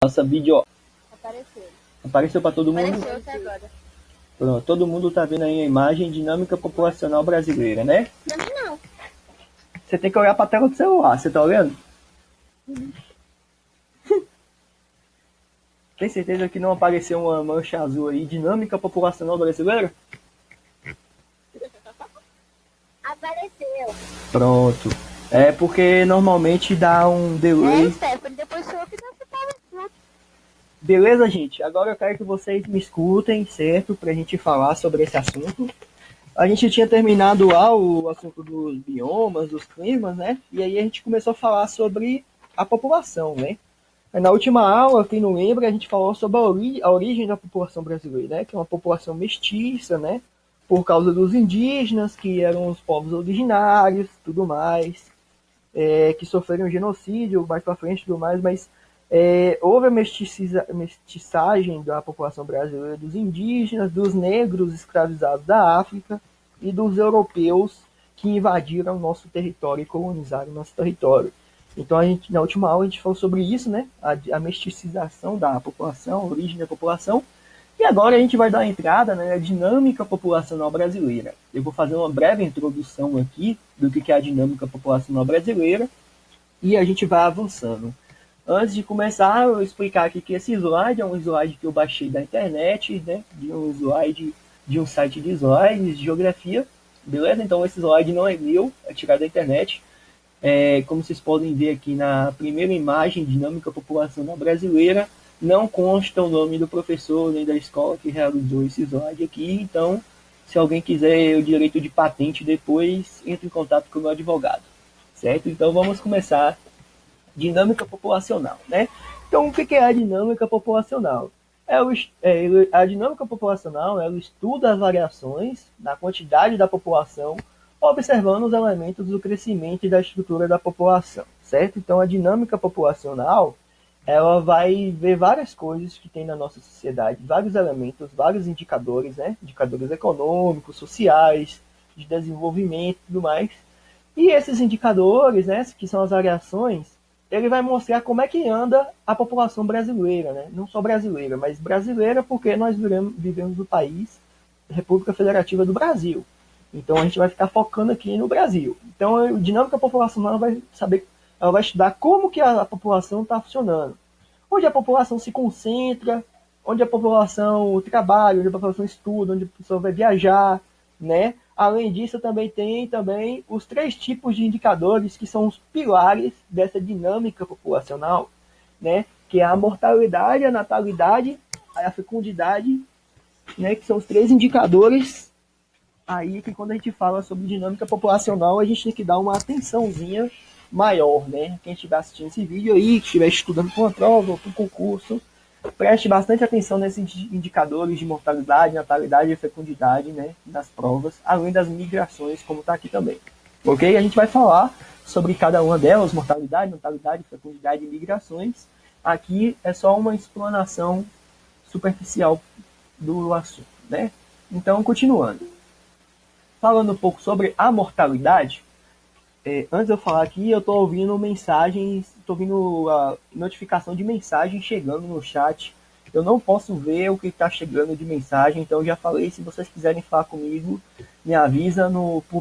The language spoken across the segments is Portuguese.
Nossa vídeo Apareceu. apareceu para todo mundo. Apareceu até agora. Pronto, todo mundo tá vendo aí a imagem dinâmica populacional brasileira, né? Pra mim não. Você tem que olhar para a tela do celular, você tá olhando? Tem certeza que não apareceu uma mancha azul aí, dinâmica populacional brasileira? Apareceu. Pronto. É porque normalmente dá um delay. Stephanie, depois sou eu que não ficava. Beleza, gente? Agora eu quero que vocês me escutem, certo? Pra gente falar sobre esse assunto. A gente tinha terminado lá o assunto dos biomas, dos climas, né? E aí a gente começou a falar sobre a população, né? Na última aula, quem não lembra, a gente falou sobre a origem da população brasileira, né? Que é uma população mestiça, né? Por causa dos indígenas, que eram os povos originários, tudo mais, que sofreram genocídio mais para frente, tudo mais, mas houve a mestiçagem da população brasileira, dos indígenas, dos negros escravizados da África e dos europeus que invadiram o nosso território e colonizaram o nosso território. Então, na última aula, a gente falou sobre isso, né? A mesticização da população, a origem da população. E agora a gente vai dar a entrada na dinâmica populacional brasileira. Eu vou fazer uma breve introdução aqui do que é a dinâmica populacional brasileira e a gente vai avançando. Antes de começar, eu vou explicar aqui que esse slide é um slide que eu baixei da internet, né? De um slide de um site de slides de geografia, beleza? Então esse slide não é meu, é tirado da internet. Como vocês podem ver aqui na primeira imagem, dinâmica populacional brasileira, não consta o nome do professor nem da escola que realizou esse slide aqui, então se alguém quiser o direito de patente depois, entre em contato com o meu advogado, certo? Então vamos começar. Dinâmica populacional, né? Então o que é a dinâmica populacional? A dinâmica populacional ela estuda as variações na quantidade da população, observando os elementos do crescimento e da estrutura da população, certo? Então a dinâmica populacional ela vai ver várias coisas que tem na nossa sociedade, vários elementos, vários indicadores, né? Indicadores econômicos, sociais, de desenvolvimento e tudo mais. E esses indicadores, né, que são as variações, ele vai mostrar como é que anda a população brasileira, né? Não só brasileira, mas brasileira porque nós vivemos no país República Federativa do Brasil. Então a gente vai ficar focando aqui no Brasil. Então a dinâmica populacional vai saber, ela vai estudar como que a população está funcionando, onde a população se concentra, onde a população trabalha, onde a população estuda, onde a pessoa vai viajar, né? Além disso, também tem também os três tipos de indicadores que são os pilares dessa dinâmica populacional, né? Que é a mortalidade, a natalidade, a fecundidade, né? Que são os três indicadores aí que quando a gente fala sobre dinâmica populacional, a gente tem que dar uma atençãozinha maior, né? Quem estiver assistindo esse vídeo aí, que estiver estudando para uma prova ou para um concurso, preste bastante atenção nesses indicadores de mortalidade, natalidade e fecundidade, né, das provas, além das migrações, como está aqui também. Ok? A gente vai falar sobre cada uma delas, mortalidade, natalidade, fecundidade e migrações. Aqui é só uma explanação superficial do assunto, né? Então, continuando. Falando um pouco sobre a mortalidade, antes de eu falar aqui, eu estou ouvindo mensagens, estou ouvindo a notificação de mensagem chegando no chat. Eu não posso ver o que está chegando de mensagem, então eu já falei, se vocês quiserem falar comigo, me avisa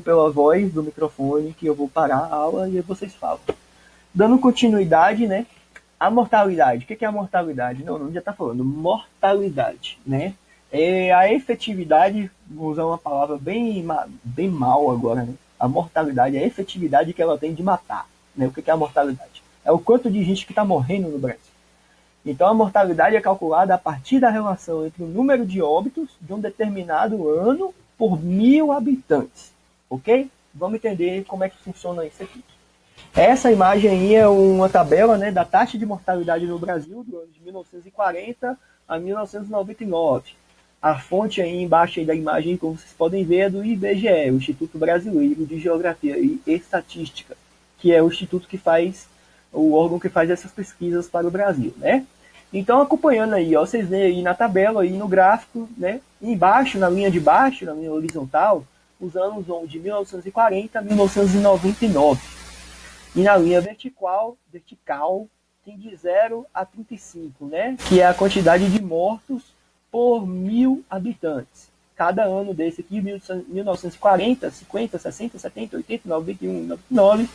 pela voz do microfone que eu vou parar a aula e vocês falam. Dando continuidade, né? A mortalidade. O que é a mortalidade? Não já está falando. Mortalidade, né? É a efetividade, vou usar uma palavra bem mal agora, né? A mortalidade é a efetividade que ela tem de matar. Né? O que é a mortalidade? É o quanto de gente que está morrendo no Brasil. Então a mortalidade é calculada a partir da relação entre o número de óbitos de um determinado ano por 1.000 habitantes. Ok? Vamos entender como é que funciona isso aqui. Essa imagem aí é uma tabela, né, da taxa de mortalidade no Brasil do ano de 1940 a 1999. A fonte aí embaixo aí da imagem, como vocês podem ver, é do IBGE, o Instituto Brasileiro de Geografia e Estatística, que é o instituto que faz, o órgão que faz essas pesquisas para o Brasil, né? Então, acompanhando aí, ó, vocês veem aí na tabela, aí no gráfico, né? Embaixo, na linha de baixo, na linha horizontal, os anos vão de 1940 a 1999. E na linha vertical tem de 0 a 35, né? Que é a quantidade de mortos por 1.000 habitantes. Cada ano desse aqui, 1940, 50, 60, 70, 80, 91, 99,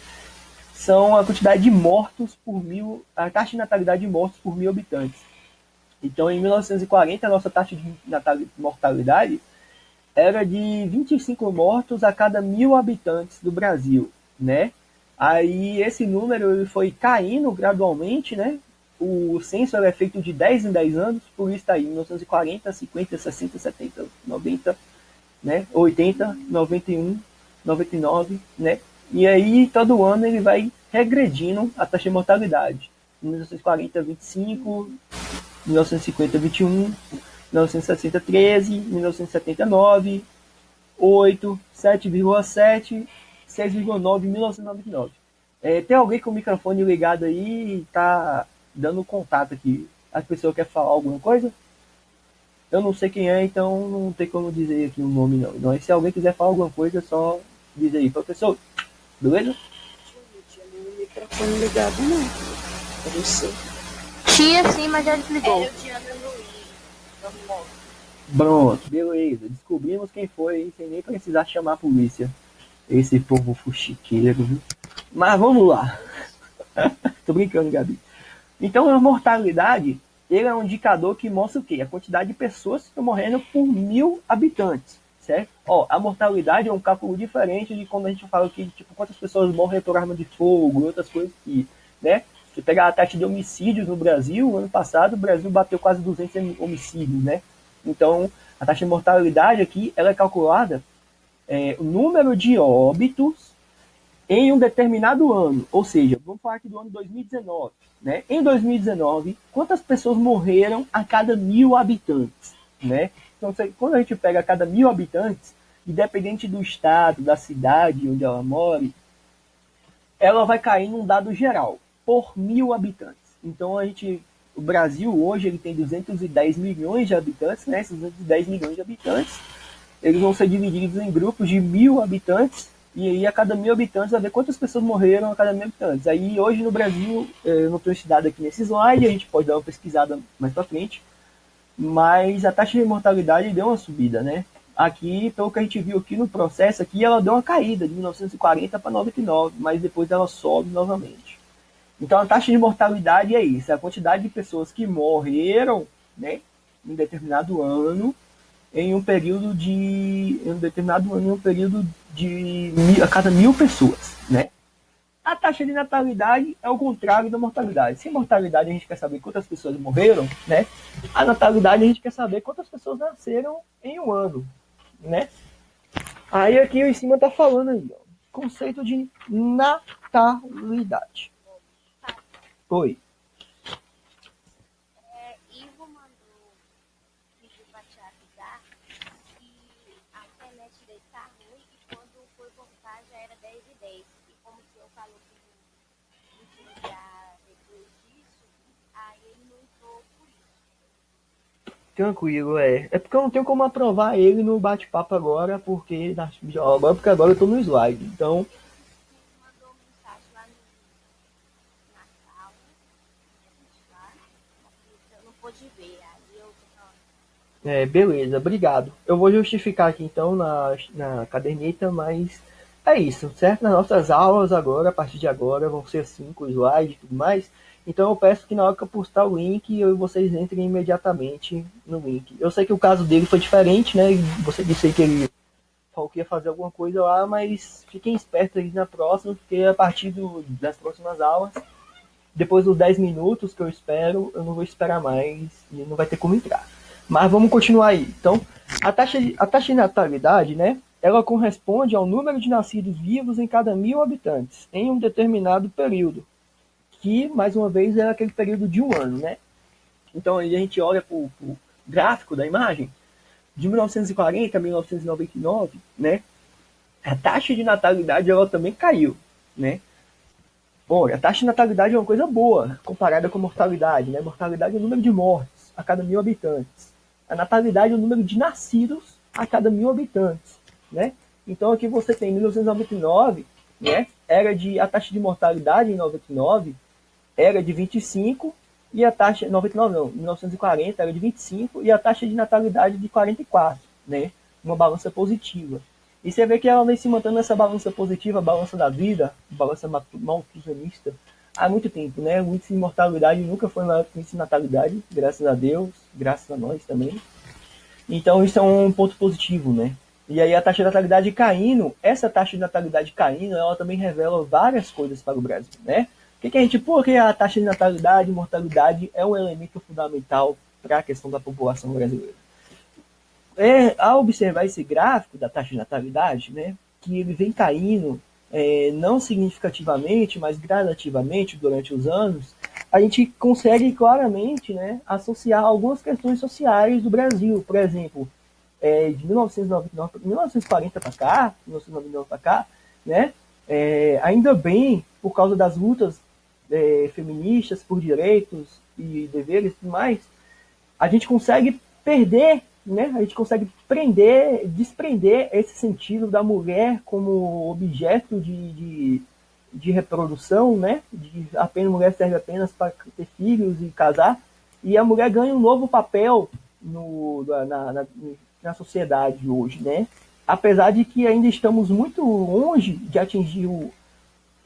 são a quantidade de mortos por 1.000, a taxa de natalidade de mortos por 1.000 habitantes. Então, em 1940, a nossa taxa de mortalidade era de 25 mortos a cada 1.000 habitantes do Brasil, né? Aí esse número foi caindo gradualmente, né? O censo era feito de 10 em 10 anos, por isso está aí 1940, 50, 60, 70, 90, né? 80, 91, 99, né? E aí todo ano ele vai regredindo a taxa de mortalidade. 1940, 25, 1950, 21, 1960, 13, 1970, 9, 8, 7,7, 6,9 em 1999. Tem alguém com o microfone ligado aí e tá dando contato aqui. A pessoa quer falar alguma coisa? Eu não sei quem é, então não tem como dizer aqui o nome não. Então, se alguém quiser falar alguma coisa, é só diz aí. Professor, beleza? Tinha o microfone ligado, não. Eu não sei. Tinha sim, mas já desligou. Era o Diana Luiz. Vamos lá. Pronto, beleza. Descobrimos quem foi, sem nem precisar chamar a polícia. Esse povo fuxiqueiro, viu? Mas vamos lá. Tô brincando, Gabi. Então, a mortalidade, ele é um indicador que mostra o quê? A quantidade de pessoas que estão morrendo por 1.000 habitantes, certo? Ó, a mortalidade é um cálculo diferente de quando a gente fala que, tipo, quantas pessoas morrem por arma de fogo e outras coisas que, né? Se pegar a taxa de homicídios no Brasil, ano passado, o Brasil bateu quase 200 homicídios, né? Então, a taxa de mortalidade aqui, ela é calculada o número de óbitos em um determinado ano. Ou seja, vamos falar aqui do ano 2019. Né? Em 2019, quantas pessoas morreram a cada 1.000 habitantes? Né? Então, quando a gente pega a cada 1.000 habitantes, independente do estado, da cidade onde ela mora, ela vai cair num dado geral, por 1.000 habitantes. Então, o Brasil hoje ele tem 210 milhões de habitantes, né? Esses 210 milhões de habitantes, eles vão ser divididos em grupos de 1.000 habitantes, e aí a cada 1.000 habitantes vai ver quantas pessoas morreram a cada 1.000 habitantes. Aí hoje no Brasil, eu não tenho esse dado aqui nesse slide, a gente pode dar uma pesquisada mais para frente, mas a taxa de mortalidade deu uma subida, né? Aqui, pelo que a gente viu aqui no processo, aqui ela deu uma caída de 1940 para 99, mas depois ela sobe novamente. Então a taxa de mortalidade é isso, é a quantidade de pessoas que morreram, né, em um determinado ano, em um período de a cada 1.000 pessoas, né? A taxa de natalidade é o contrário da mortalidade. Se a mortalidade a gente quer saber quantas pessoas morreram, né? A natalidade a gente quer saber quantas pessoas nasceram em um ano, né? Aí aqui em cima tá falando aí, ó, conceito de natalidade. Oi. Ivo mandou pedir pra te avisar que a internet dele tá ruim e quando foi voltar já era 10h10. E como o senhor falou que não tinha entrar depois disso, aí ele não entrou por isso. Tranquilo, é. É porque eu não tenho como aprovar ele no bate-papo agora, porque agora eu tô no slide. Então, Mandou mensagem lá na sala, lá, eu não pude ver, aí eu beleza, obrigado. Eu vou justificar aqui então na caderneta, mas é isso, certo? Nas nossas aulas agora, a partir de agora, vão ser 5 slides e tudo mais. Então eu peço que na hora que eu postar o link, vocês entrem imediatamente no link. Eu sei que o caso dele foi diferente, né? Você disse aí que ele falou que ia fazer alguma coisa lá, mas fiquem espertos aí na próxima, porque a partir das próximas aulas, depois dos 10 minutos que eu espero, eu não vou esperar mais e não vai ter como entrar. Mas vamos continuar aí. Então, a taxa de natalidade, né? Ela corresponde ao número de nascidos vivos em cada 1.000 habitantes, em um determinado período, que, mais uma vez, é aquele período de um ano, né? Então, aí a gente olha para o gráfico da imagem, de 1940 a 1999, né? A taxa de natalidade, ela também caiu, né? Bom, a taxa de natalidade é uma coisa boa, comparada com a mortalidade, né? Mortalidade é o número de mortes a cada 1.000 habitantes. A natalidade é o número de nascidos a cada 1.000 habitantes, né? Então aqui você tem 1999, né? A taxa de mortalidade em 99 era de 25 e a taxa, 99 não, 1940 era de 25 e a taxa de natalidade de 44, né? Uma balança positiva. E você vê que ela vem se mantendo nessa balança positiva, a balança da vida, a balança malthusianista, há muito tempo, né? O índice de mortalidade nunca foi maior que o índice de natalidade, graças a Deus, graças a nós também. Então isso é um ponto positivo, né? E aí a taxa de natalidade caindo, essa taxa de natalidade caindo, ela também revela várias coisas para o Brasil, né? Porque a taxa de natalidade e mortalidade é um elemento fundamental para a questão da população brasileira. Ao observar esse gráfico da taxa de natalidade, né, que ele vem caindo não significativamente, mas gradativamente durante os anos, a gente consegue claramente, né, associar algumas questões sociais do Brasil. Por exemplo, de 1940 para cá, 1999 para cá, né, ainda bem, por causa das lutas feministas por direitos e deveres e tudo mais, a gente consegue perder, né? A gente consegue desprender esse sentido da mulher como objeto de reprodução, né? Apenas mulher serve apenas para ter filhos e casar, e a mulher ganha um novo papel na sociedade hoje, né? Apesar de que ainda estamos muito longe de atingir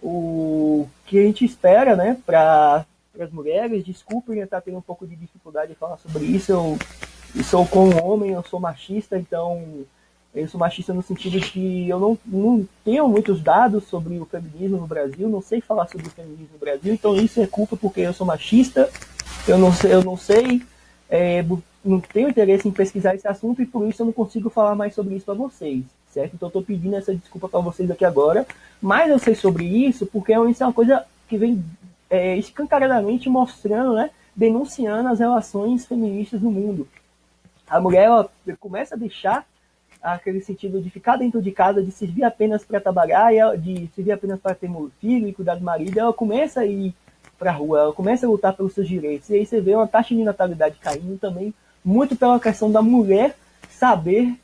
o que a gente espera, né, para as mulheres. Desculpem eu estar tendo um pouco de dificuldade de falar sobre isso. Eu sou como homem, eu sou machista, então eu sou machista no sentido de que eu não tenho muitos dados sobre o feminismo no Brasil, não sei falar sobre o feminismo no Brasil, então isso é culpa porque eu sou machista, eu não sei, não tenho interesse em pesquisar esse assunto e por isso eu não consigo falar mais sobre isso para vocês, certo? Então eu estou pedindo essa desculpa para vocês aqui agora, mas eu sei sobre isso porque isso é uma coisa que vem escancaradamente mostrando, né, denunciando as relações feministas no mundo. A mulher ela começa a deixar aquele sentido de ficar dentro de casa, de servir apenas para trabalhar, de servir apenas para ter filho e cuidar do marido, ela começa a ir para a rua, ela começa a lutar pelos seus direitos. E aí você vê uma taxa de natalidade caindo também, muito pela questão da mulher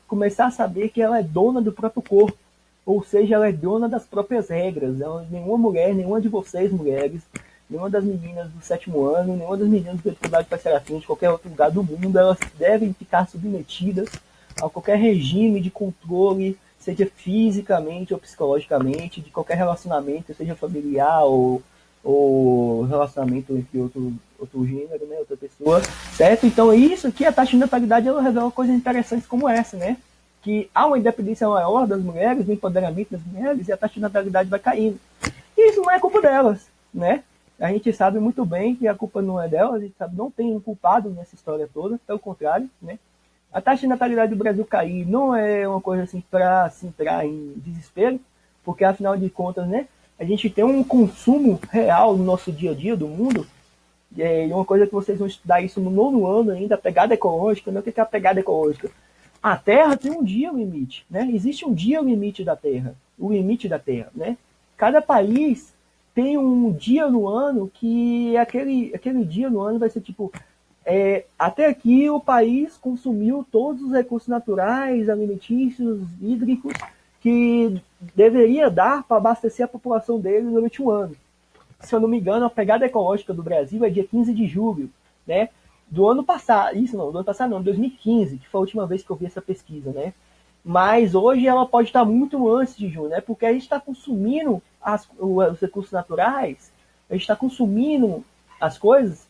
começar a saber que ela é dona do próprio corpo, ou seja, ela é dona das próprias regras. Nenhuma mulher, nenhuma de vocês mulheres, nenhuma das meninas do 7º ano, nenhuma das meninas da faculdade de Serafim, de qualquer outro lugar do mundo, elas devem ficar submetidas a qualquer regime de controle, seja fisicamente ou psicologicamente, de qualquer relacionamento, seja familiar ou relacionamento entre outro gênero, né, outra pessoa, certo? Então isso aqui, a taxa de natalidade, ela revela coisas interessantes como essa, né? Que há uma independência maior das mulheres, um empoderamento das mulheres, e a taxa de natalidade vai caindo. E isso não é culpa delas, né? A gente sabe muito bem que a culpa não é delas, a gente sabe, não tem um culpado nessa história toda, pelo contrário, né? A taxa de natalidade do Brasil cair não é uma coisa assim para se entrar em desespero, porque afinal de contas, né, a gente tem um consumo real no nosso dia a dia do mundo, e uma coisa que vocês vão estudar isso no 9º ano ainda, a pegada ecológica, né? O que é a pegada ecológica? A Terra tem um dia limite, né? Existe um dia limite da Terra, o limite da Terra, né? Cada país tem um dia no ano que aquele dia no ano vai ser tipo, até aqui o país consumiu todos os recursos naturais, alimentícios, hídricos que deveria dar para abastecer a população dele durante um ano. Se eu não me engano, a pegada ecológica do Brasil é dia 15 de julho, né? Do ano passado, do ano passado não, 2015, que foi a última vez que eu vi essa pesquisa, né? Mas hoje ela pode estar muito antes de junho, né? Porque a gente está consumindo os recursos naturais, a gente está consumindo as coisas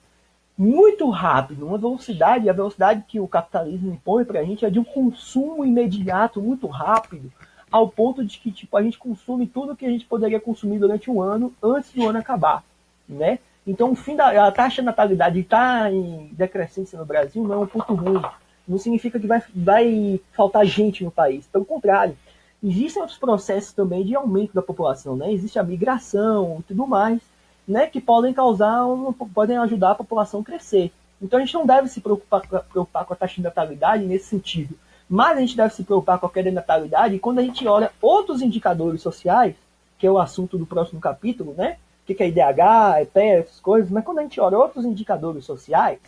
muito rápido, a velocidade que o capitalismo impõe para a gente é de um consumo imediato, muito rápido, ao ponto de que tipo, a gente consome tudo que a gente poderia consumir durante um ano antes do ano acabar, né? Então, a taxa de natalidade está em decrescência no Brasil não é um ponto ruim. Não significa que vai faltar gente no país. Pelo contrário, existem outros processos também de aumento da população, né? Existe a migração e tudo mais, né? Que podem ajudar a população a crescer. Então, a gente não deve se preocupar com a taxa de natalidade nesse sentido. Mas a gente deve se preocupar com a queda de natalidade quando a gente olha outros indicadores sociais, que é o assunto do próximo capítulo, né? O que é IDH, EPE, essas coisas, mas quando a gente olha outros indicadores sociais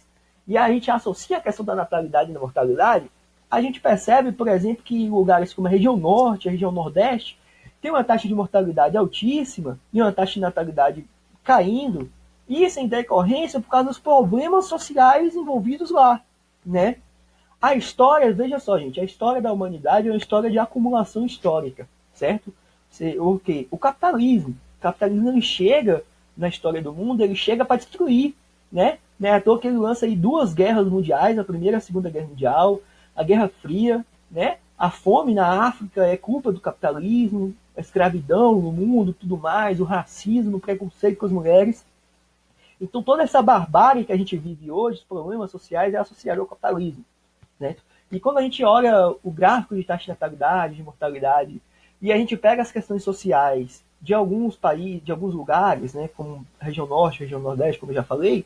e a gente associa a questão da natalidade e da mortalidade, a gente percebe, por exemplo, que lugares como a região norte, a região nordeste, tem uma taxa de mortalidade altíssima e uma taxa de natalidade caindo, Isso em decorrência por causa dos problemas sociais envolvidos lá, né? A história, veja só, gente, a história da humanidade é uma história de acumulação histórica, certo? O quê? O capitalismo. O capitalismo ele chega na história do mundo, ele chega para destruir, né? Não é à toa que ele lança aí 2 guerras mundiais, a Primeira e a Segunda Guerra Mundial, a Guerra Fria, né? A fome na África é culpa do capitalismo, a escravidão no mundo, tudo mais, o racismo, o preconceito com as mulheres. Então toda essa barbárie que a gente vive hoje, os problemas sociais, é associado ao capitalismo, né? E quando a gente olha o gráfico de taxa de natalidade, de mortalidade, e a gente pega as questões sociais de alguns países, de alguns lugares, né, como a região norte, a região nordeste, como eu já falei,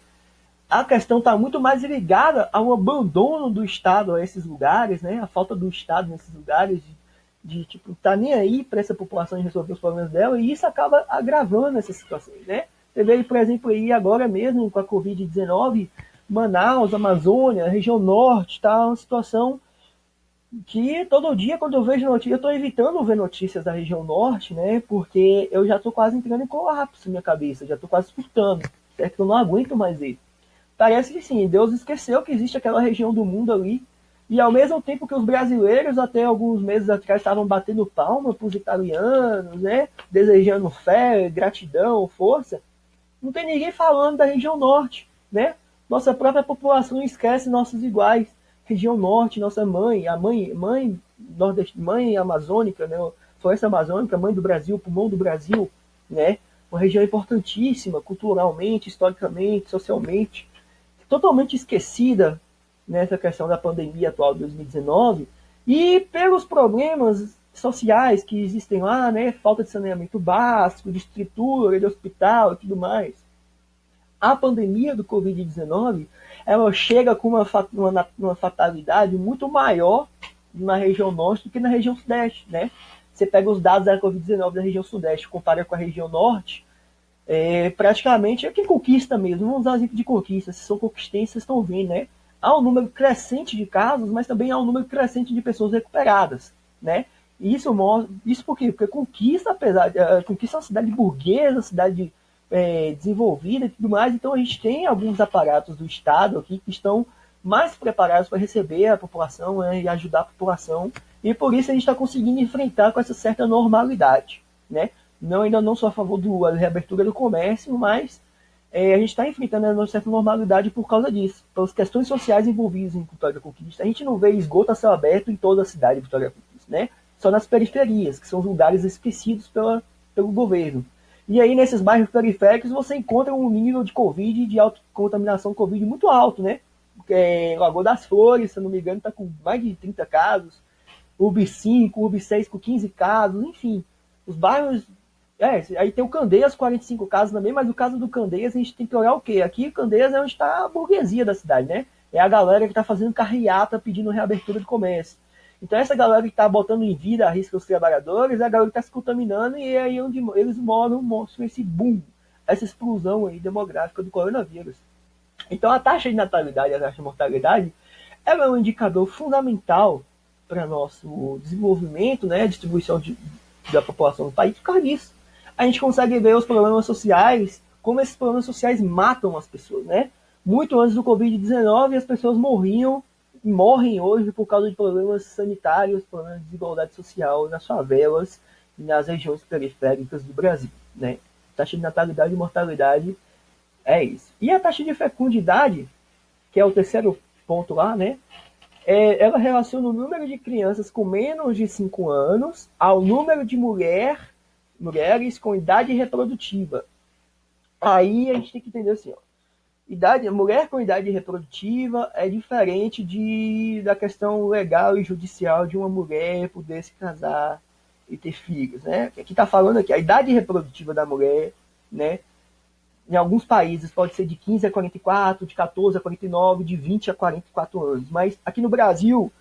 a questão está muito mais ligada ao abandono do Estado a esses lugares, né, a falta do Estado nesses lugares, de tipo, tá nem aí para essa população resolver os problemas dela, e isso acaba agravando essas situações, né? Você vê, por exemplo, aí agora mesmo com a Covid-19, Manaus, Amazônia, região norte, está uma situação que todo dia, quando eu vejo notícias, eu estou evitando ver notícias da região norte, né? Porque eu já estou quase entrando em colapso na minha cabeça, já estou quase surtando, certo? Eu não aguento mais ver. Parece que sim, Deus esqueceu que existe aquela região do mundo ali, e ao mesmo tempo que os brasileiros, até alguns meses atrás, estavam batendo palma para os italianos, né? Desejando fé, gratidão, força, não tem ninguém falando da região norte, né? Nossa própria população esquece nossos iguais. Região norte, nossa mãe, a mãe nordeste, mãe amazônica, né? Floresta amazônica, mãe do Brasil, pulmão do Brasil, né? Uma região importantíssima, culturalmente, historicamente, socialmente, totalmente esquecida nessa questão da pandemia atual de 2019 e pelos problemas sociais que existem lá, né? Falta de saneamento básico, de estrutura, de hospital e tudo mais. A pandemia do Covid-19, ela chega com uma fatalidade muito maior na região norte do que na região sudeste, né? Você pega os dados da Covid-19 da região sudeste, compara com a região norte, praticamente é quem conquista mesmo. Vamos usar exemplo de conquista, se são conquistenses, vocês estão vendo, né? Há um número crescente de casos, mas também há um número crescente de pessoas recuperadas, né? E isso por quê? Porque Conquista, Conquista é uma cidade burguesa, uma cidade desenvolvida e tudo mais, então a gente tem alguns aparatos do Estado aqui que estão mais preparados para receber a população, né, e ajudar a população, e por isso a gente está conseguindo enfrentar com essa certa normalidade, né? Ainda não sou a favor da reabertura do comércio, mas a gente está enfrentando uma certa normalidade por causa disso, pelas questões sociais envolvidas em Vitória da Conquista. A gente não vê esgoto a céu aberto em toda a cidade de Vitória da Conquista, né? Só nas periferias, que são os lugares esquecidos pelo governo. E aí, nesses bairros periféricos, você encontra um nível de Covid, de autocontaminação Covid muito alto, né? Lagoa das Flores, se eu não me engano, está com mais de 30 casos. UB 5, UB 6 com 15 casos, enfim. Os bairros... aí tem o Candeias, 45 casos também, mas no caso do Candeias, a gente tem que olhar o quê? Aqui, Candeias é onde está a burguesia da cidade, né? É a galera que está fazendo carreata pedindo reabertura do comércio. Então essa galera que está botando em vida a risco os trabalhadores é a galera que está se contaminando, e é aí onde eles mostram esse boom, essa explosão aí demográfica do coronavírus. Então a taxa de natalidade e a taxa de mortalidade ela é um indicador fundamental para nosso desenvolvimento, né, a distribuição da população do país por causa disso. A gente consegue ver os problemas sociais, como esses problemas sociais matam as pessoas, né? Muito antes do Covid-19 as pessoas morrem hoje por causa de problemas sanitários, problemas de desigualdade social nas favelas e nas regiões periféricas do Brasil, né? A taxa de natalidade e mortalidade é isso. E a taxa de fecundidade, que é o terceiro ponto lá, né? Ela relaciona o número de crianças com menos de 5 anos ao número de mulheres com idade reprodutiva. Aí a gente tem que entender assim, ó. Mulher com idade reprodutiva é diferente da questão legal e judicial de uma mulher poder se casar e ter filhos, né? Aqui está falando aqui, a idade reprodutiva da mulher, né? Em alguns países pode ser de 15 a 44, de 14 a 49, de 20 a 44 anos. Mas aqui no Brasil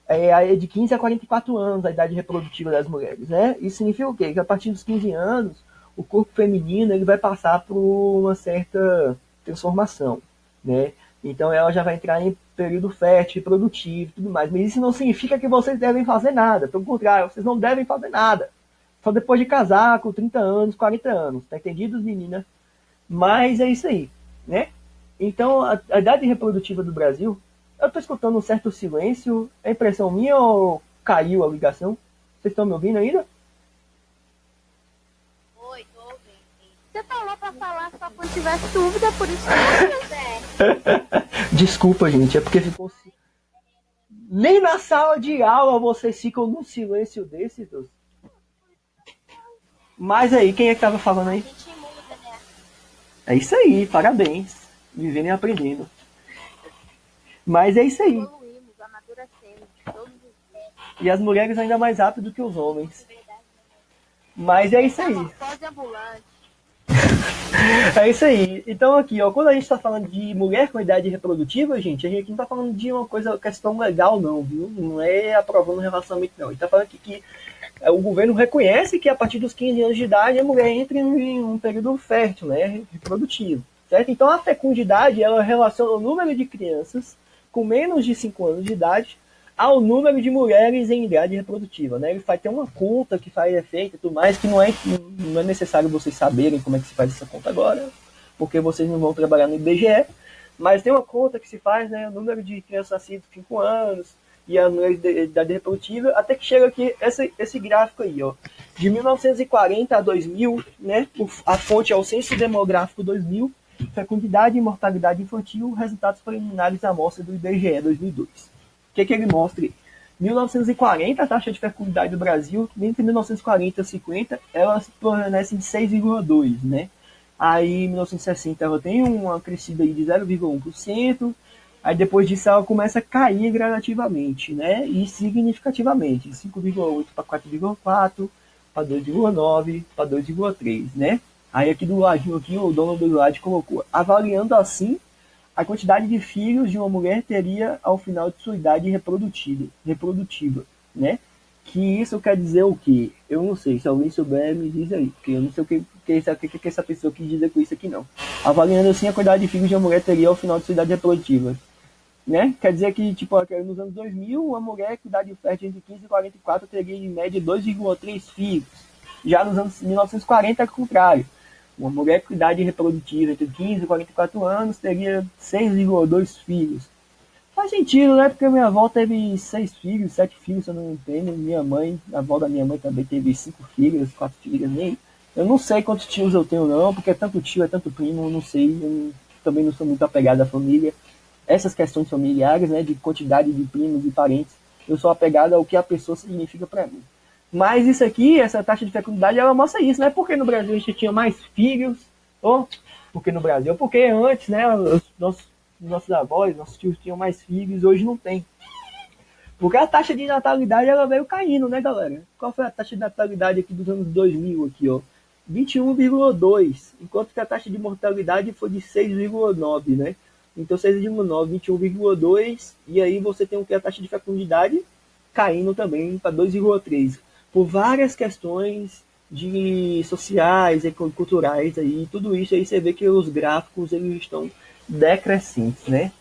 é de 15 a 44 anos a idade reprodutiva das mulheres, né? Isso significa o quê? Que a partir dos 15 anos o corpo feminino ele vai passar por uma certa transformação, né? Então ela já vai entrar em período fértil, reprodutivo e tudo mais. Mas isso não significa que vocês devem fazer nada. Pelo contrário, vocês não devem fazer nada. Só depois de casar, com 30 anos, 40 anos. Tá entendido, meninas? Mas é isso aí. né? Então, a idade reprodutiva do Brasil, eu estou escutando um certo silêncio, é impressão minha ou caiu a ligação? Vocês estão me ouvindo ainda? Oi, tô ouvindo. Você falou pra falar só quando tivesse dúvida, por isso que eu fiz. Desculpa, gente, é porque ficou. Nem na sala de aula vocês ficam num silêncio desse, Deus. Mas aí, quem é que tava falando A aí? gente muda, né? É isso aí, parabéns. Vivendo e aprendendo. Mas é isso aí. Evoluímos, amadurecemos, todos os dias. E as mulheres ainda mais rápido que os homens. Verdade, Mas é isso aí. metamorfose ambulante. É isso aí. Então aqui, ó, quando a gente tá falando de mulher com idade reprodutiva, gente, a gente não tá falando de uma coisa, questão legal não, viu? Não é aprovando o relacionamento não. A gente tá falando aqui que o governo reconhece que a partir dos 15 anos de idade a mulher entra em um período fértil, né, reprodutivo, certo? Então a fecundidade, ela relaciona o número de crianças com menos de 5 anos de idade ao número de mulheres em idade reprodutiva, né? Ele vai ter uma conta que faz efeito e tudo mais, que não é necessário vocês saberem como é que se faz essa conta agora, porque vocês não vão trabalhar no IBGE, mas tem uma conta que se faz, né? O número de crianças nascidas com 5 anos e a idade reprodutiva, até que chega aqui esse gráfico aí, ó. De 1940 a 2000, né? A fonte é o Censo Demográfico 2000, fecundidade e mortalidade infantil, resultados preliminares da amostra do IBGE 2002. O que ele mostra? 1940, a taxa de fecundidade do Brasil, entre 1940 e 50, ela se permanece de 6,2, né? Aí, em 1960, ela tem uma crescida aí de 0,1%. Aí, depois disso, ela começa a cair gradativamente, né? E significativamente, de 5,8 para 4,4, para 2,9, para 2,3, né? Aí, aqui do ladinho, aqui, o dono do slide colocou, avaliando assim a quantidade de filhos de uma mulher teria ao final de sua idade reprodutiva, né? Que isso quer dizer o quê? Eu não sei, se alguém souber, me diz aí, porque eu não sei o que essa pessoa quis dizer com isso aqui, não. Avaliando assim a quantidade de filhos de uma mulher teria ao final de sua idade reprodutiva, né? Quer dizer que, tipo, nos anos 2000, uma mulher com idade fértil entre 15 e 44 teria em média 2,3 filhos. Já nos anos 1940 é o contrário. Uma mulher com idade reprodutiva entre 15 e 44 anos teria 6,2 filhos. Faz sentido, né? Porque minha avó teve 6 filhos, 7 filhos, se eu não me engano. Minha mãe, a avó da minha mãe também teve 5 filhos, 4 filhas. Nem. Eu não sei quantos tios eu tenho, não, porque é tanto tio, é tanto primo, eu não sei. Eu também não sou muito apegado à família. Essas questões familiares, né, de quantidade de primos e parentes, eu sou apegado ao que a pessoa significa para mim. Mas isso aqui, essa taxa de fecundidade, ela mostra isso, né? Porque no Brasil a gente tinha mais filhos, ou porque no Brasil, porque antes, né, nossos avós, nossos tios tinham mais filhos, hoje não tem. Porque a taxa de natalidade, ela veio caindo, né, galera? Qual foi a taxa de natalidade aqui dos anos 2000 aqui, ó? 21,2, enquanto que a taxa de mortalidade foi de 6,9, né? Então 6,9, 21,2, e aí você tem o que? A taxa de fecundidade caindo também para 2,3, por várias questões de sociais e culturais aí, tudo isso aí você vê que os gráficos eles estão decrescentes, né?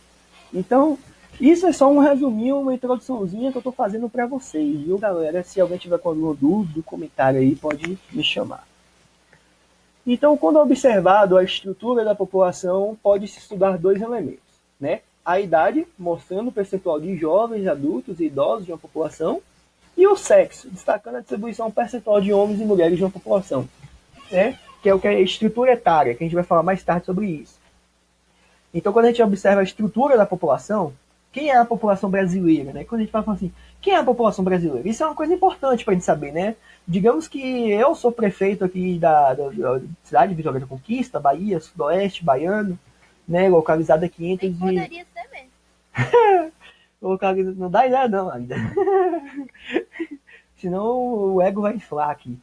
Então, isso é só um resuminho, uma introduçãozinha que eu estou fazendo para vocês, viu, galera? Se alguém tiver com alguma dúvida, comentário aí, pode me chamar. Então, quando observado a estrutura da população, pode-se estudar dois elementos, né? A idade, mostrando o percentual de jovens, adultos e idosos de uma população, e o sexo, destacando a distribuição percentual de homens e mulheres de uma população, né? Que é o que é a estrutura etária, que a gente vai falar mais tarde sobre isso. Então, quando a gente observa a estrutura da população, quem é a população brasileira, né? Quando a gente fala assim, quem é a população brasileira? Isso é uma coisa importante para a gente saber, né? Digamos que eu sou prefeito aqui da cidade de Vitória da Conquista, Bahia, Sudoeste, baiano, né? Localizado aqui entre... Poderia ser mesmo. Localizado... Não dá ideia não ainda. Senão o ego vai inflar aqui.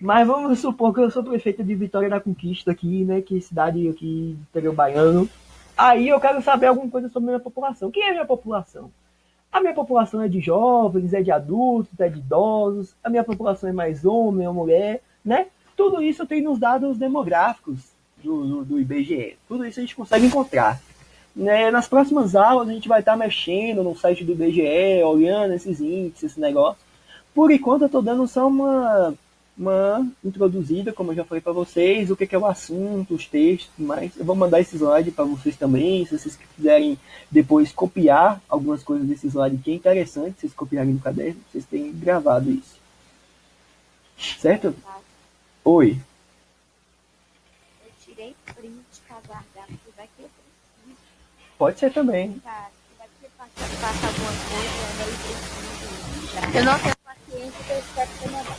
Mas vamos supor que eu sou prefeito de Vitória da Conquista aqui, né? Que é cidade aqui do interior baiano. Aí eu quero saber alguma coisa sobre a minha população. Quem é a minha população? A minha população é de jovens, é de adultos, é de idosos. A minha população é mais homem ou mulher, né? Tudo isso tem nos dados demográficos do IBGE. Tudo isso a gente consegue encontrar. Né? Nas próximas aulas a gente vai estar mexendo no site do IBGE, olhando esses índices, esse negócio. Por enquanto eu estou dando só uma introduzida, como eu já falei para vocês, o que é o assunto, os textos, mas eu vou mandar esse slide para vocês também, se vocês quiserem depois copiar algumas coisas desse slide que é interessante, vocês copiarem no caderno, vocês têm gravado isso. Certo? Oi. Eu tirei print para guardar, porque vai que eu preciso. Pode ser também. Tá, vai que passa alguma coisa, aí eu preciso. Eu não tenho paciência, eu espero que você mandar.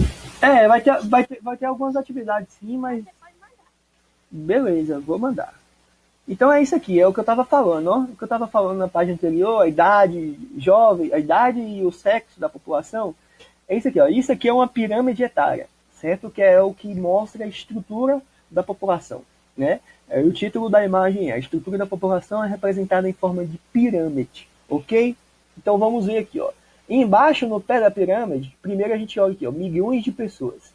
Vai ter algumas atividades sim, mas Você pode mandar. beleza, vou mandar. Então é isso aqui, é o que eu estava falando, ó. O que eu estava falando na página anterior, a idade jovem, a idade e o sexo da população. É isso aqui, ó. Isso aqui é uma pirâmide etária, certo? Que é o que mostra a estrutura da população, né? O título da imagem é: a estrutura da população é representada em forma de pirâmide, ok? Então vamos ver aqui, ó. Embaixo, no pé da pirâmide, primeiro a gente olha aqui, ó, milhões de pessoas.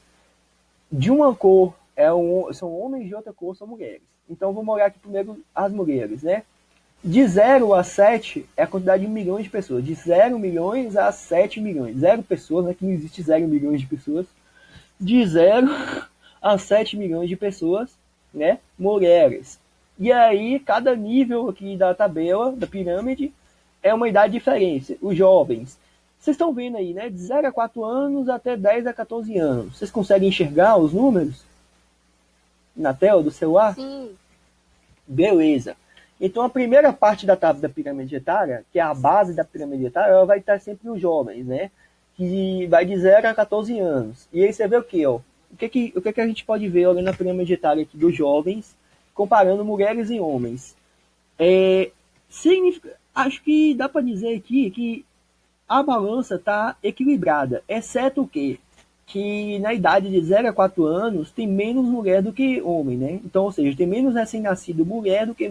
De uma cor são homens, de outra cor são mulheres. Então vamos olhar aqui primeiro as mulheres, né? De 0 a 7 é a quantidade de milhões de pessoas. De 0 milhões a 7 milhões. 0 pessoas, né? Que não existe 0 milhões de pessoas. De 0 a 7 milhões de pessoas, né? Mulheres. E aí, cada nível aqui da tabela, da pirâmide, é uma idade diferente. Os jovens. Vocês estão vendo aí, né? De 0 a 4 anos até 10 a 14 anos. Vocês conseguem enxergar os números na tela do celular? Sim. Beleza. Então a primeira parte da tábua da pirâmide etária, que é a base da pirâmide etária, ela vai estar sempre os jovens, né? Que vai de 0 a 14 anos. E aí você vê o quê? Ó? O que a gente pode ver olhando a pirâmide etária aqui dos jovens, comparando mulheres e homens? Acho que dá para dizer aqui que a balança está equilibrada, exceto o quê? Que na idade de 0 a 4 anos tem menos mulher do que homem, né? Então, ou seja, tem menos recém-nascido mulher do que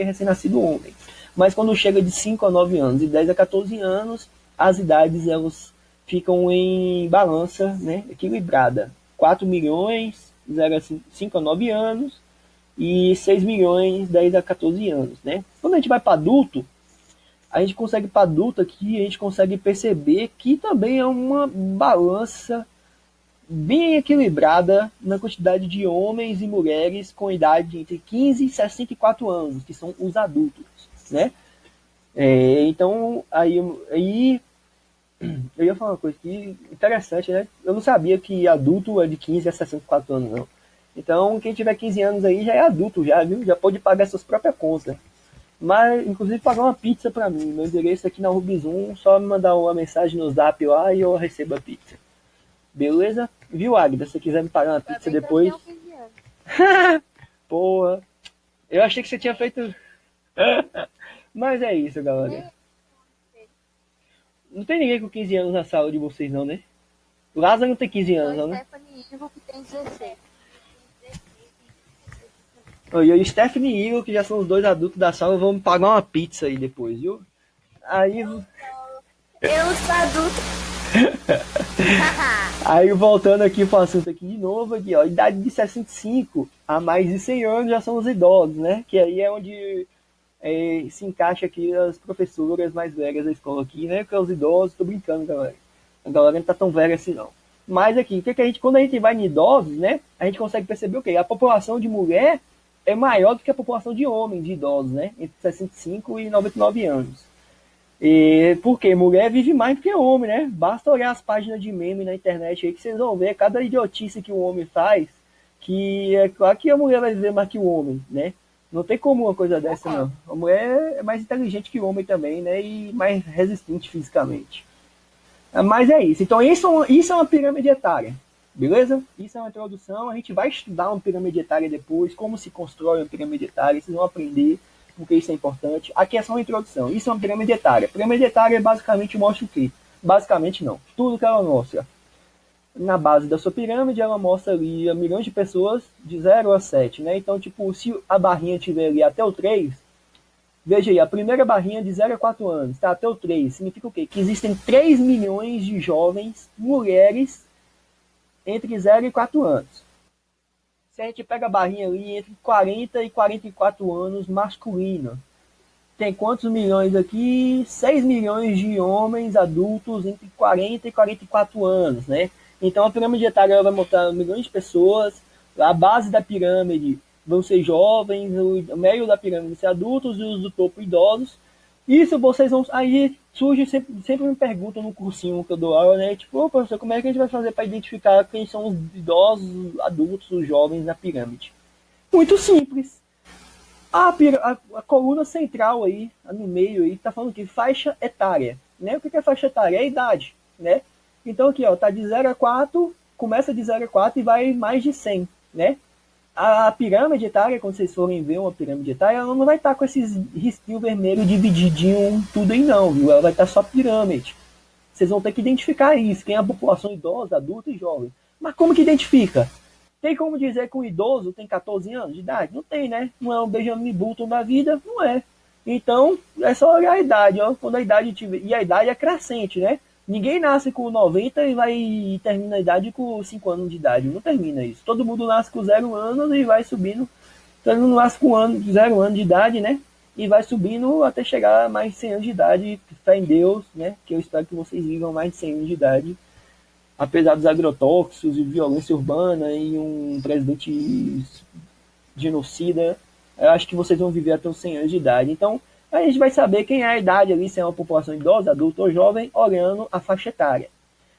recém-nascido homem. Mas quando chega de 5 a 9 anos e 10 a 14 anos, as idades elas ficam em balança, né? Equilibrada. 4 milhões, 5 a 9 anos e 6 milhões, 10 a 14 anos, né? Quando a gente vai para adulto, a gente consegue para adulto aqui, a gente consegue perceber que também é uma balança bem equilibrada na quantidade de homens e mulheres com idade entre 15 e 64 anos, que são os adultos, né? Então, aí eu ia falar uma coisa que interessante, né? Eu não sabia que adulto é de 15 a 64 anos, não. Então, quem tiver 15 anos aí já é adulto, já, viu? Já pode pagar suas próprias contas. Mas, inclusive, pagar uma pizza pra mim. Meu endereço aqui na Rubizum, só me mandar uma mensagem no zap lá e eu recebo a pizza. Beleza? Viu, Agda? Se você quiser me pagar uma pizza depois. Porra. Eu achei que você tinha feito. Mas é isso, galera. Não tem ninguém com 15 anos na sala de vocês, não, né? O Lázaro não tem 15 anos, não, né? Stephanie Ivo, que tem 16. E eu e Stephanie e Igor, que já são os dois adultos da sala, vão me pagar uma pizza aí depois, viu? Aí. Eu sou adulto. Aí voltando aqui pro assunto aqui de novo, aqui, ó, idade de 65 a mais de 100 anos já são os idosos, né? Que aí é onde se encaixa aqui as professoras mais velhas da escola aqui, né? Porque os idosos, tô brincando, galera. A galera não tá tão velha assim, não. Mas aqui, quando a gente vai em idosos, né? A gente consegue perceber o quê? A população de mulher é maior do que a população de homens, de idosos, né? Entre 65 e 99 anos. Porque mulher vive mais do que homem, né? Basta olhar as páginas de meme na internet aí que vocês vão ver cada idiotice que o homem faz, que é claro que a mulher vai viver mais que o homem, né? Não tem como uma coisa dessa, não. A mulher é mais inteligente que o homem também, né? E mais resistente fisicamente. Mas é isso. Então isso é uma pirâmide etária. Beleza? Isso é uma introdução. A gente vai estudar uma pirâmide etária depois, como se constrói uma pirâmide etária. Vocês vão aprender porque isso é importante. Aqui é só uma introdução. Isso é uma pirâmide etária. Pirâmide etária basicamente mostra o quê? Basicamente não. Tudo que ela mostra. Na base da sua pirâmide, ela mostra ali milhões de pessoas de 0 a 7, né? Então, tipo, se a barrinha tiver ali até o 3, veja aí, a primeira barrinha de 0 a 4 anos, tá até o 3, significa o quê? Que existem 3 milhões de jovens mulheres entre 0 e 4 anos. Se a gente pega a barrinha ali entre 40 e 44 anos masculino, tem quantos milhões aqui? 6 milhões de homens adultos entre 40 e 44 anos, né? Então a pirâmide etária ela vai mostrar milhões de pessoas, a base da pirâmide vão ser jovens, o meio da pirâmide vai ser adultos e os do topo idosos. Isso vocês vão. Aí surge, sempre me perguntam no cursinho que eu dou aula, né? Tipo, ô professor, como é que a gente vai fazer para identificar quem são os idosos, os adultos, os jovens na pirâmide? Muito simples. A coluna central aí, no meio aí, tá falando que faixa etária, né? O que é faixa etária? É a idade, né? Então aqui, ó, tá de 0 a 4, começa de 0 a 4 e vai mais de 100, né? A pirâmide etária, quando vocês forem ver uma pirâmide etária, ela não vai estar com esses risquinhos vermelhos divididinho tudo aí não, viu? Ela vai estar só pirâmide. Vocês vão ter que identificar isso, quem é a população idosa, adulta e jovem. Mas como que identifica? Tem como dizer que um idoso tem 14 anos de idade? Não tem, né? Não é um Benjamin Button da vida? Não é. Então, é só olhar a idade, ó. Quando a idade tiver. E a idade é crescente, né? Ninguém nasce com 90 e termina a idade com 5 anos de idade. Não termina isso. Todo mundo nasce com 0 anos e vai subindo. Todo mundo nasce com 0 anos de idade, né? E vai subindo até chegar a mais de 100 anos de idade. Fé em Deus, né? Que eu espero que vocês vivam mais de 100 anos de idade. Apesar dos agrotóxicos e violência urbana e um presidente genocida, eu acho que vocês vão viver até os 100 anos de idade. Então, a gente vai saber quem é a idade ali, se é uma população idosa, adulta ou jovem, olhando a faixa etária.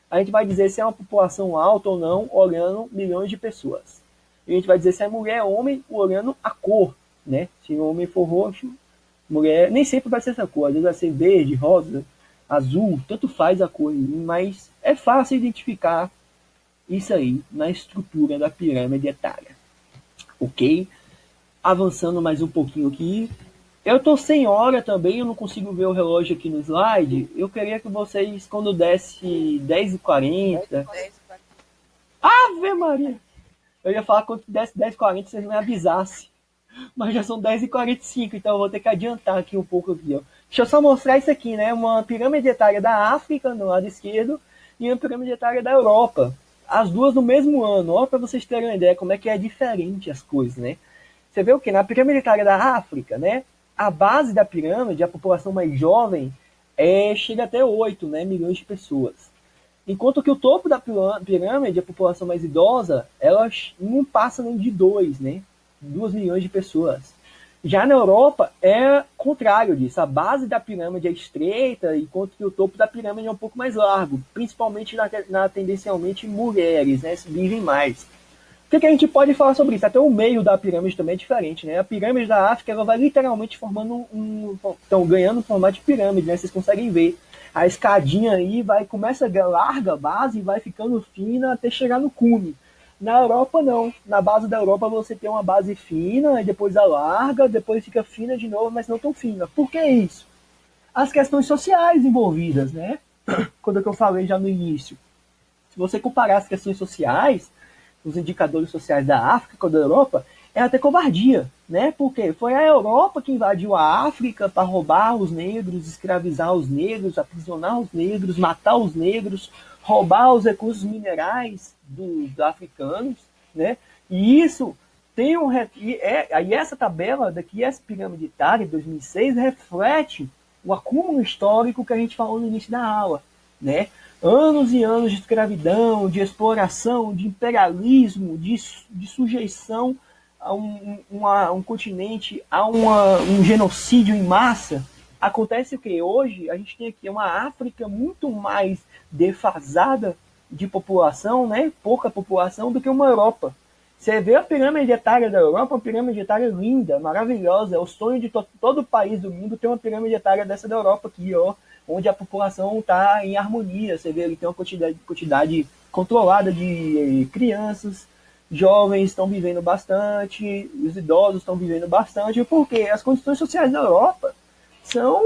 A gente vai dizer se é uma população alta ou não, olhando milhões de pessoas. E a gente vai dizer se é mulher ou homem, olhando a cor, né? Se o homem for roxo, mulher, nem sempre vai ser essa cor, às vezes vai ser verde, rosa, azul, tanto faz a cor, mas é fácil identificar isso aí na estrutura da pirâmide etária. Ok? Avançando mais um pouquinho aqui. Eu tô sem hora também, eu não consigo ver o relógio aqui no slide. Eu queria que vocês, quando desse 10h40... Ave Maria! Eu ia falar quando desse 10h40, vocês me avisassem. Mas já são 10h45, então eu vou ter que adiantar aqui um pouco aqui, ó. Deixa eu só mostrar isso aqui, né? Uma pirâmide etária da África no lado esquerdo e uma pirâmide etária da Europa. As duas no mesmo ano, ó, para vocês terem uma ideia como é que é diferente as coisas, né? Você vê o que? Na pirâmide etária da África, né? A base da pirâmide, a população mais jovem, chega até 8, né, milhões de pessoas. Enquanto que o topo da pirâmide, a população mais idosa, ela não passa nem de 2, né? 2 milhões de pessoas. Já na Europa é contrário disso. A base da pirâmide é estreita, enquanto que o topo da pirâmide é um pouco mais largo, principalmente na tendencialmente mulheres, né? Vivem mais. O que a gente pode falar sobre isso? Até o meio da pirâmide também é diferente, né? A pirâmide da África ela vai literalmente formando ganhando um formato de pirâmide, né? Vocês conseguem ver. A escadinha aí começa larga a base e vai ficando fina até chegar no cume. Na Europa, não. Na base da Europa você tem uma base fina, e depois alarga, depois fica fina de novo, mas não tão fina. Por que isso? As questões sociais envolvidas, né? Quando eu falei já no início. Se você comparar as questões sociais, os indicadores sociais da África com a da Europa, é até covardia, né? Porque foi a Europa que invadiu a África para roubar os negros, escravizar os negros, aprisionar os negros, matar os negros, roubar os recursos minerais dos africanos, né? E isso tem aí essa tabela daqui, essa pirâmide etária de 2006 reflete o acúmulo histórico que a gente falou no início da aula, né? Anos e anos de escravidão, de exploração, de imperialismo, de sujeição a um continente, a um genocídio em massa. Acontece o que? Hoje a gente tem aqui uma África muito mais defasada de população, né? Pouca população, do que uma Europa. Você vê a pirâmide etária da Europa, uma pirâmide etária linda, maravilhosa. É o sonho de todo país do mundo ter uma pirâmide etária dessa da Europa aqui, ó, onde a população está em harmonia. Você vê ali tem uma quantidade controlada de crianças, jovens estão vivendo bastante, os idosos estão vivendo bastante, porque as condições sociais da Europa são,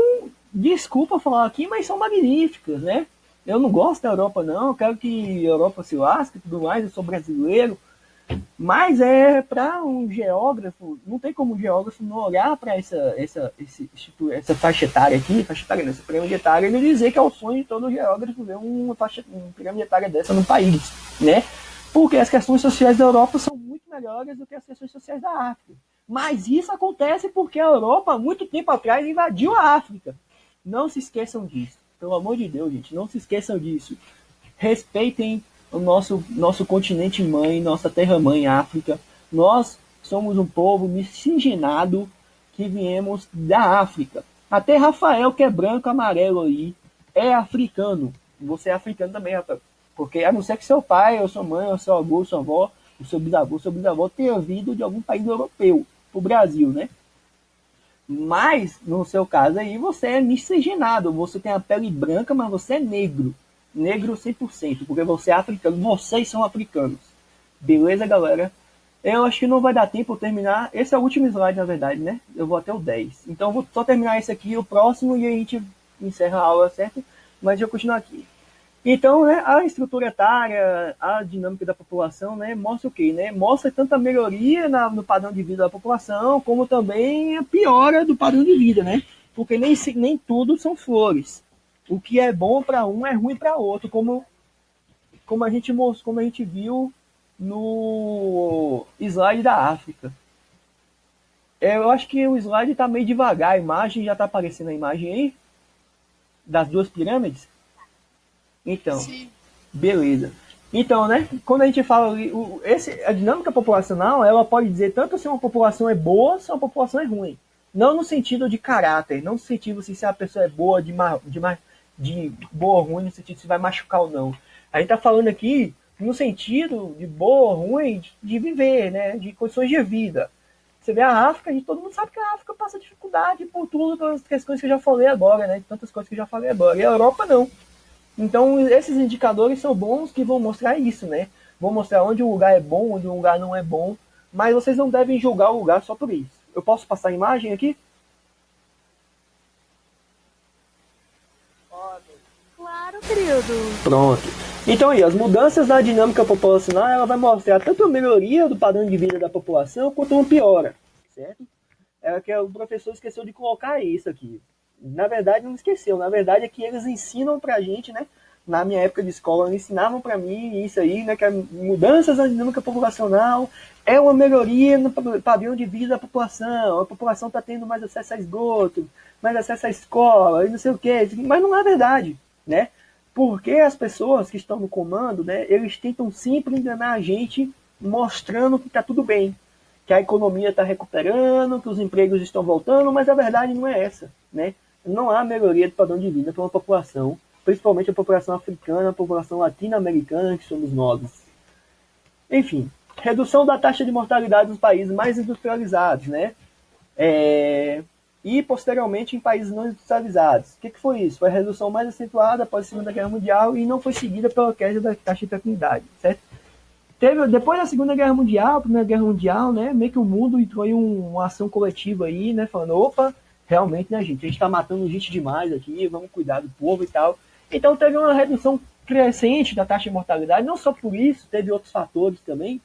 desculpa falar aqui, mas são magníficas, né? Eu não gosto da Europa, não, eu quero que a Europa se lasque e tudo mais, eu sou brasileiro, mas para um geógrafo, não tem como um geógrafo não olhar para essa faixa etária aqui, essa pirâmide etária, e dizer que é o sonho de todo geógrafo ver uma pirâmide etária dessa no país, né? Porque as questões sociais da Europa são muito melhores do que as questões sociais da África. Mas isso acontece porque a Europa, há muito tempo atrás, invadiu a África. Não se esqueçam disso. Pelo amor de Deus, gente, não se esqueçam disso. Respeitem o nosso continente mãe, nossa terra mãe, África. Nós somos um povo miscigenado que viemos da África. Até Rafael, que é branco, amarelo aí, é africano. Você é africano também, Rafael. Porque a não ser que seu pai, ou sua mãe, ou seu avô, sua avó, o seu bisavô tenha vindo de algum país europeu para o Brasil, né? Mas, no seu caso aí, você é miscigenado. Você tem a pele branca, mas você é negro. Negro 100%, porque você é africano. Vocês são africanos. Beleza, galera? Eu acho que não vai dar tempo de terminar. Esse é o último slide, na verdade, né? Eu vou até o 10. Então, eu vou só terminar esse aqui, o próximo, e a gente encerra a aula, certo? Mas eu vou continuar aqui. Então, né, a estrutura etária, a dinâmica da população, né, mostra o quê? Né? Mostra tanto a melhoria no padrão de vida da população, como também a piora do padrão de vida, né? Porque nem tudo são flores. O que é bom para um é ruim para outro, como a gente viu no slide da África. Eu acho que o slide está meio devagar, a imagem já está aparecendo a imagem aí das duas pirâmides. Então, sim. Beleza. Então, né, quando a gente fala, a dinâmica populacional, ela pode dizer tanto se uma população é boa, se uma população é ruim. Não no sentido de caráter, não no sentido se a pessoa é boa, de boa ou ruim, no sentido se vai machucar ou não. A gente está falando aqui no sentido de boa ou ruim, de viver, né, de condições de vida. Você vê a África, todo mundo sabe que a África passa dificuldade por tudo, pelas questões que eu já falei agora, né, tantas coisas que eu já falei agora. E a Europa não. Então, esses indicadores são bons que vão mostrar isso, né? Vão mostrar onde um lugar é bom, onde um lugar não é bom, mas vocês não devem julgar o lugar só por isso. Eu posso passar a imagem aqui? Claro, querido. Pronto. Então aí, as mudanças na dinâmica populacional, ela vai mostrar tanto a melhoria do padrão de vida da população, quanto uma piora, certo? É que o professor esqueceu de colocar isso aqui. Na verdade, não esqueceu. Na verdade, é que eles ensinam pra gente, né? Na minha época de escola, eles ensinavam pra mim isso aí, né? Que mudanças na dinâmica populacional é uma melhoria no padrão de vida da população. A população está tendo mais acesso a esgoto, mais acesso à escola, e não sei o quê. Mas não é verdade, né? Porque as pessoas que estão no comando, né? Eles tentam sempre enganar a gente, mostrando que está tudo bem, que a economia está recuperando, que os empregos estão voltando, mas a verdade não é essa, né? Não há melhoria de padrão de vida para uma população, principalmente a população africana, a população latino-americana, que somos nós. Enfim, redução da taxa de mortalidade nos países mais industrializados, né? E, posteriormente, em países não industrializados. O que foi isso? Foi a redução mais acentuada após a Segunda Guerra Mundial e não foi seguida pela queda da taxa de fecundidade, certo? Depois da Segunda Guerra Mundial, Primeira Guerra Mundial, né, meio que o mundo entrou em uma ação coletiva aí, né, falando, opa, realmente, né, gente, a gente está matando gente demais aqui, vamos cuidar do povo e tal. Então teve uma redução crescente da taxa de mortalidade, não só por isso, teve outros fatores também,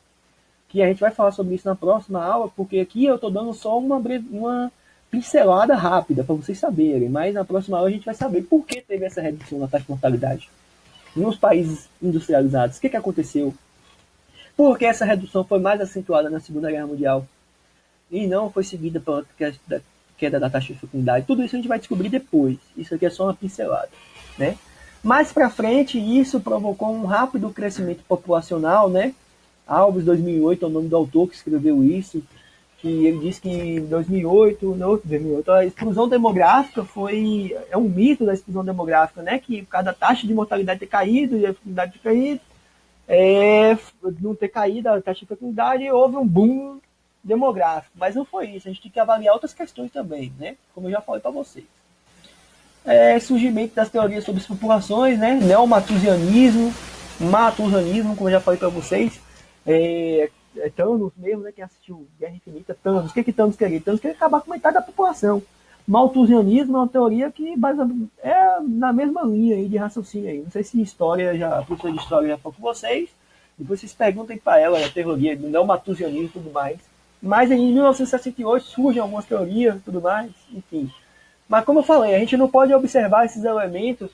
que a gente vai falar sobre isso na próxima aula, porque aqui eu estou dando só uma pincelada rápida para vocês saberem, mas na próxima aula a gente vai saber por que teve essa redução da taxa de mortalidade. Nos países industrializados, o que aconteceu? Por que essa redução foi mais acentuada na Segunda Guerra Mundial e não foi seguida pela queda da taxa de fecundidade? Tudo isso a gente vai descobrir depois. Isso aqui é só uma pincelada, né? Mais para frente, isso provocou um rápido crescimento populacional, né? Alves 2008 é o nome do autor que escreveu isso, que ele diz que em 2008, a explosão demográfica é um mito da explosão demográfica, né? Que por causa da taxa de mortalidade ter caído e a fecundidade ter caído, não ter caído a taxa de fecundidade, houve um boom demográfico. Mas não foi isso, a gente tem que avaliar outras questões também, né? Como eu já falei para vocês. Surgimento das teorias sobre as populações, né? Neomatusianismo, matusianismo, como eu já falei para vocês. Thanos mesmo, né? Quem assistiu Guerra Infinita, Thanos. O que Thanos queria? Thanos queria acabar com metade da população. Malthusianismo é uma teoria que é na mesma linha aí de raciocínio aí. Não sei se a professora de história já falou com vocês. Depois vocês perguntem para ela a teoria do neomatusianismo e tudo mais. Mas em 1968 surgem algumas teorias e tudo mais, enfim. Mas como eu falei, a gente não pode observar esses elementos,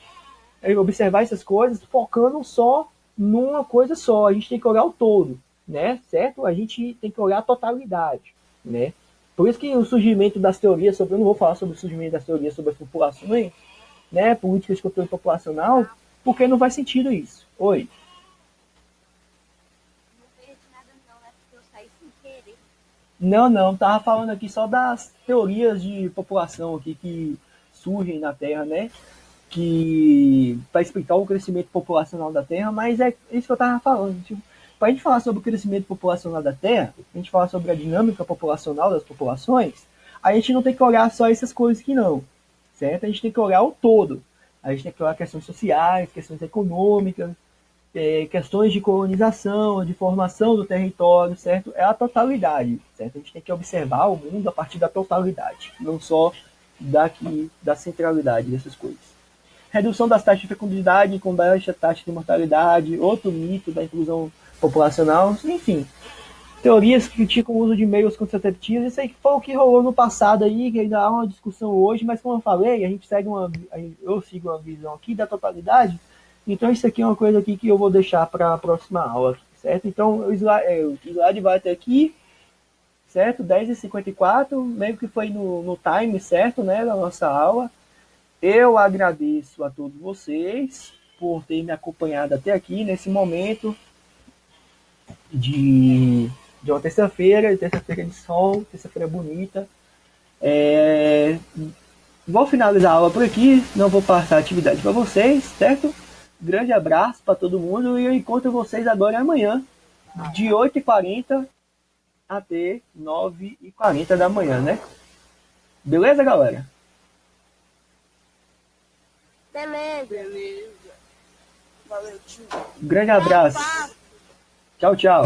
observar essas coisas focando só numa coisa só. A gente tem que olhar o todo, né? Certo? A gente tem que olhar a totalidade, né? Por isso que o surgimento das teorias eu não vou falar sobre o surgimento das teorias sobre as populações, né? Políticas de controle populacional, porque não faz sentido isso. Oi. Não, tava falando aqui só das teorias de população aqui que surgem na Terra, né? Que para explicar o crescimento populacional da Terra, mas é isso que eu tava falando. Tipo, para a gente falar sobre o crescimento populacional da Terra, a gente falar sobre a dinâmica populacional das populações, a gente não tem que olhar só essas coisas que não, certo? A gente tem que olhar o todo. A gente tem que olhar questões sociais, questões econômicas, questões de colonização, de formação do território, certo? É a totalidade, certo? A gente tem que observar o mundo a partir da totalidade, não só da centralidade dessas coisas. Redução das taxas de fecundidade com baixa taxa de mortalidade, outro mito da inclusão populacional, enfim. Teorias que criticam o uso de meios contraceptivos, isso aí foi o que rolou no passado aí, que ainda há uma discussão hoje, mas como eu falei, eu sigo uma visão aqui da totalidade, então isso aqui é uma coisa aqui que eu vou deixar para a próxima aula, certo? Então o slide vai até aqui, certo? 10h54, meio que foi no time certo, né, da nossa aula. Eu agradeço a todos vocês por terem me acompanhado até aqui nesse momento de uma terça-feira de sol, terça-feira bonita. Vou finalizar a aula por aqui, não vou passar a atividade para vocês, certo? Grande abraço para todo mundo e eu encontro vocês agora amanhã, de 8h40 até 9h40 da manhã, né? Beleza, galera? Beleza. Beleza. Valeu, tio. Grande abraço. Tchau, tchau.